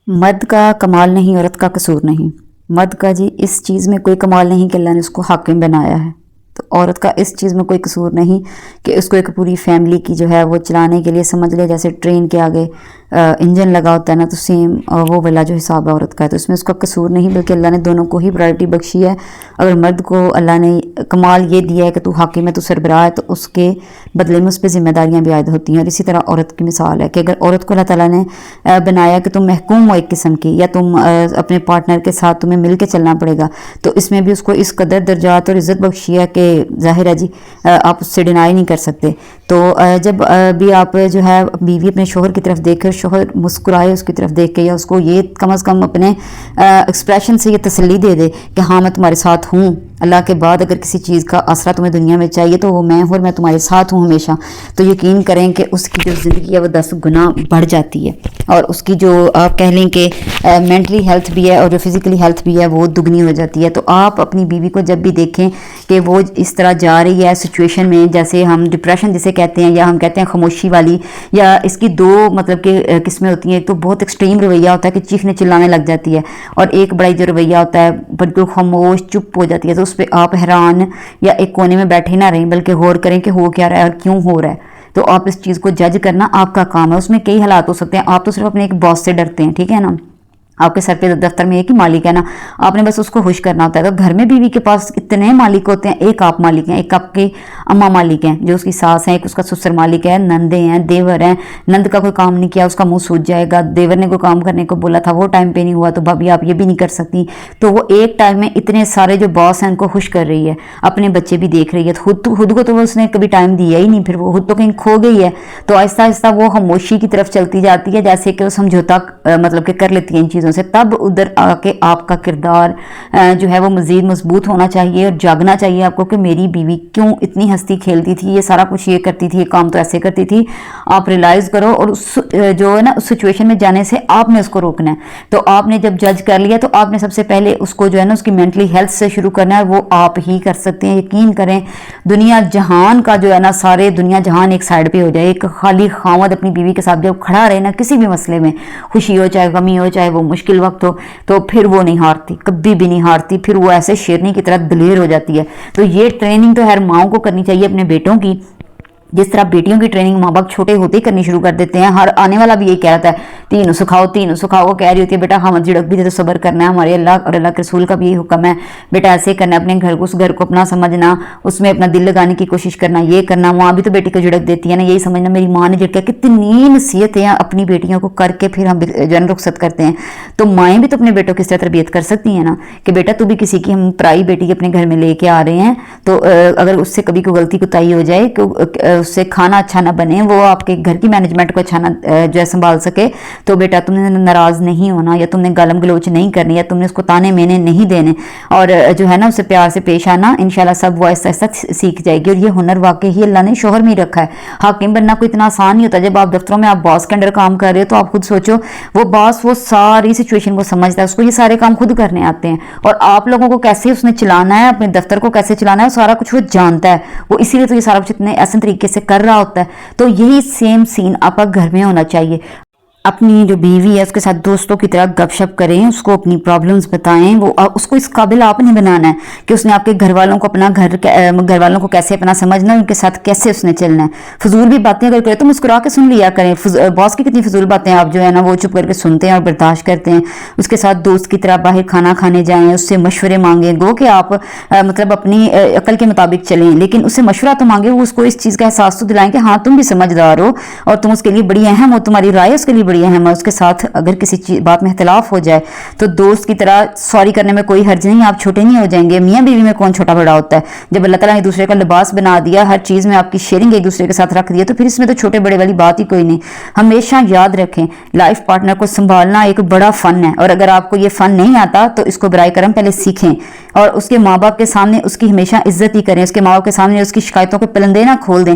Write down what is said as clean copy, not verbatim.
مرد کا کمال نہیں، عورت کا قصور نہیں۔ مرد کا جی اس چیز میں کوئی کمال نہیں کہ اللہ نے اس کو حاکم بنایا ہے، تو عورت کا اس چیز میں کوئی قصور نہیں کہ اس کو ایک پوری فیملی کی جو ہے وہ چلانے کے لیے سمجھ لے، جیسے ٹرین کے آگے انجن لگا ہوتا ہے نا، تو سیم وہ والا جو حساب ہے عورت کا ہے، تو اس میں اس کا قصور نہیں، بلکہ اللہ نے دونوں کو ہی پرائرٹی بخشی ہے۔ اگر مرد کو اللہ نے کمال یہ دیا ہے کہ تو حاکم ہے، تو سربراہ ہے، تو اس کے بدلے میں اس پہ ذمہ داریاں بھی عائد ہوتی ہیں۔ اور اسی طرح عورت کی مثال ہے کہ اگر عورت کو اللہ تعالیٰ نے بنایا کہ تم محکوم ہو ایک قسم کی، یا تم اپنے پارٹنر کے ساتھ تمہیں مل کے چلنا پڑے گا، تو اس میں بھی اس کو اس قدر درجات اور عزت بخشی ہے کہ ظاہر ہے جی آپ اس سے ڈینائی نہیں کر سکتے۔ تو جب بھی آپ جو ہے بیوی اپنے شوہر کی طرف دیکھے، شوہر مسکرائے اس کی طرف دیکھ کے، یا اس کو یہ کم از کم اپنے ایکسپریشن سے یہ تسلی دے دے کہ ہاں میں تمہارے ساتھ ہوں، اللہ کے بعد اگر کسی چیز کا آسرا تمہیں دنیا میں چاہیے تو وہ میں ہوں اور میں تمہارے ساتھ ہوں ہمیشہ، تو یقین کریں کہ اس کی جو زندگی ہے وہ 10 گنا بڑھ جاتی ہے، اور اس کی جو آپ کہہ لیں کہ مینٹلی ہیلتھ بھی ہے اور جو فزیکلی ہیلتھ بھی ہے وہ دگنی ہو جاتی ہے۔ تو آپ اپنی بیوی کو جب بھی دیکھیں کہ وہ اس طرح جا رہی ہے سچویشن میں، جیسے ہم ڈپریشن جسے کہتے ہیں، یا ہم کہتے ہیں خاموشی والی، یا اس کی دو مطلب کہ قسمیں ہوتی ہیں، ایک تو بہت ایکسٹریم رویہ ہوتا ہے کہ چیخنے چلانے لگ جاتی ہے، اور ایک بڑا جو رویہ ہوتا ہے بالکل خاموش چپ ہو جاتی ہے، تو اس پہ آپ حیران یا ایک کونے میں بیٹھے نہ رہیں، بلکہ غور کریں کہ ہو کیا رہا ہے اور کیوں ہو رہا ہے۔ تو آپ اس چیز کو جج کرنا آپ کا کام ہے۔ اس میں کئی حالات ہو سکتے ہیں، آپ تو صرف اپنے ایک باس سے ڈرتے ہیں، ٹھیک ہے نا، آپ کے سر پہ دفتر میں ایک ہی مالک ہے نا، آپ نے بس اس کو خوش کرنا ہوتا ہے۔ تو گھر میں بیوی کے پاس اتنے مالک ہوتے ہیں، ایک آپ مالک ہیں، ایک آپ کے اماں مالک ہیں جو اس کی ساس ہیں، ایک اس کا سسر مالک ہے، نندے ہیں، دیور ہیں، نند کا کوئی کام نہیں کیا اس کا منہ سوج جائے گا، دیور نے کوئی کام کرنے کو بولا تھا وہ ٹائم پہ نہیں ہوا تو بھابھی آپ یہ بھی نہیں کر سکتی، تو وہ ایک ٹائم میں اتنے سارے جو باس ہیں ان کو خوش کر رہی ہے، اپنے بچے بھی دیکھ رہی ہے، خود کو تو وہ اس نے کبھی ٹائم دیا ہی نہیں، پھر وہ خود تو کہیں کھو گئی ہے، تو آہستہ آہستہ وہ خاموشی کی طرف چلتی جاتی ہے، جیسے کہ وہ سمجھوتا مطلب کہ کر لیتی ہے ان چیزوں سے۔ تب ادھر آ کے آپ کا کردار جو ہے وہ مزید مضبوط ہونا چاہیے، اور جاگنا چاہیے آپ کو کہ میری بیوی کیوں اتنی ہستی کھیلتی تھی، یہ سارا کچھ یہ کرتی تھی، یہ کام تو ایسے کرتی تھی، آپ ریلائز کرو، اور اس جو ہے نا اس سچویشن میں جانے سے آپ نے اس کو روکنا ہے۔ تو آپ نے جب جج کر لیا تو آپ نے سب سے پہلے اس کو جو ہے نا اس کی مینٹلی ہیلتھ سے شروع کرنا ہے، وہ آپ ہی کر سکتے ہیں۔ یقین کریں دنیا جہان کا جو ہے نا سارے دنیا جہان ایک سائڈ پہ ہو جائے، ایک خالی خامد اپنی بیوی کے ساتھ جب کھڑا رہے نا کسی بھی مسئلے میں، خوشی ہو چاہے غمی ہو چاہے وہ مشکل وقت ہو، تو پھر وہ نہیں ہارتی، کبھی بھی نہیں ہارتی، پھر وہ ایسے شیرنی کی طرح دلیر ہو جاتی ہے۔ تو یہ ٹریننگ تو ہر ماؤں کو کرنی چاہیے اپنے بیٹوں کی، جس طرح بیٹیوں کی ٹریننگ ماں باپ چھوٹے ہوتے ہی کرنی شروع کر دیتے ہیں۔ ہر آنے والا بھی یہی کہتا ہے تینوں سکھاؤ تینوں سکھاؤ، وہ کہہ رہی ہوتی ہے بیٹا ہم جھڑک بھی دے تو صبر کرنا ہے، ہمارے اللہ اور اللہ کے رسول کا بھی یہی حکم ہے، بیٹا ایسے کرنا ہے، اپنے گھر کو اس گھر کو اپنا سمجھنا، اس میں اپنا دل لگانے کی کوشش کرنا، یہ کرنا۔ ماں بھی تو بیٹی کو جھڑک دیتی ہے نا، یہی سمجھنا میری ماں نے جھڑکا۔ کتنی نصیحتیں اپنی بیٹیوں کو کر کے پھر ہم جو ہے رخصت کرتے ہیں۔ تو مائیں بھی تو اپنے بیٹوں کی اس طرح تربیت کر سکتی ہیں نا کہ بیٹا تو بھی کسی کی ہم پرائی بیٹی اپنے گھر میں لے کے آ رہے ہیں، تو اگر اس سے کبھی کوئی غلطی کوتاہی ہو جائے کہ اس سے کھانا اچھا نہ بنے، وہ آپ کے گھر کی مینجمنٹ کو اچھا نہ جو ہے سنبھال سکے، تو بیٹا تم نے ناراض نہیں ہونا، یا تم نے گالم گلوچ نہیں کرنی، یا تم نے اس کو تانے مینے نہیں دینے، اور جو ہے نا اسے پیار سے پیش آنا، انشاءاللہ سب وہ آہستہ آہستہ سیکھ جائے گی۔ اور یہ ہنر واقعی ہی اللہ نے شوہر میں ہی رکھا ہے۔ حاکم بننا کوئی اتنا آسان نہیں ہوتا۔ جب آپ دفتروں میں آپ باس کے انڈر کام کر رہے ہو تو آپ خود سوچو، وہ باس وہ ساری سچویشن کو سمجھتا ہے، اس کو یہ سارے کام خود کرنے آتے ہیں، اور آپ لوگوں کو کیسے اس نے چلانا ہے، اپنے دفتر کو کیسے چلانا ہے، سارا کچھ وہ جانتا ہے، وہ اسی لیے تو یہ سارا کچھ اتنے احسن طریقے سے کر رہا ہوتا ہے۔ تو یہی سیم سین آپ کا گھر میں ہونا چاہیے۔ اپنی جو بیوی ہے اس کے ساتھ دوستوں کی طرح گپ شپ کریں، اس کو اپنی پرابلمز بتائیں، وہ اس کو اس قابل آپ نے بنانا ہے کہ اس نے آپ کے گھر والوں کو اپنا گھر والوں کو کیسے اپنا سمجھنا ہے، ان کے ساتھ کیسے اس نے چلنا ہے۔ فضول بھی باتیں اگر کرے تو مسکرا کے سن لیا کریں۔ باس کی کتنی فضول باتیں آپ جو ہے نا وہ چپ کر کے سنتے ہیں اور برداشت کرتے ہیں۔ اس کے ساتھ دوست کی طرح باہر کھانا کھانے جائیں، اس سے مشورے مانگیں، گو کہ آپ مطلب اپنی عقل کے مطابق چلیں، لیکن اس سے مشورہ تو مانگے، وہ اس کو اس چیز کا احساس تو دلائیں کہ ہاں تم بھی سمجھدار ہو اور تم اس کے لیے بڑی اہم ہو، تمہاری رائے اس کے لیے بڑی اہم ہے۔ اس کے ساتھ اگر کسی بات میں اختلاف ہو جائے تو دوست کی طرح سوری کرنے میں کوئی حرج نہیں، آپ چھوٹے نہیں ہو جائیں گے۔ میاں بیوی میں کون چھوٹا بڑا ہوتا ہے؟ جب اللہ تعالیٰ نے دوسرے کا لباس بنا دیا، ہر چیز میں آپ کی شیئرنگ ایک دوسرے کے ساتھ رکھ دیا، تو پھر اس میں تو چھوٹے بڑے والی بات ہی کوئی نہیں۔ ہمیشہ یاد رکھیں لائف پارٹنر کو سنبھالنا ایک بڑا فن ہے، اور اگر آپ کو یہ فن نہیں آتا تو اس کو برائے کرم پہلے سیکھیں، اور اس کے ماں باپ کے سامنے اس کی ہمیشہ عزت ہی کریں، اس کے ماں باپ کے سامنے اس کی شکایتوں کے پلندے نہ کھول دیں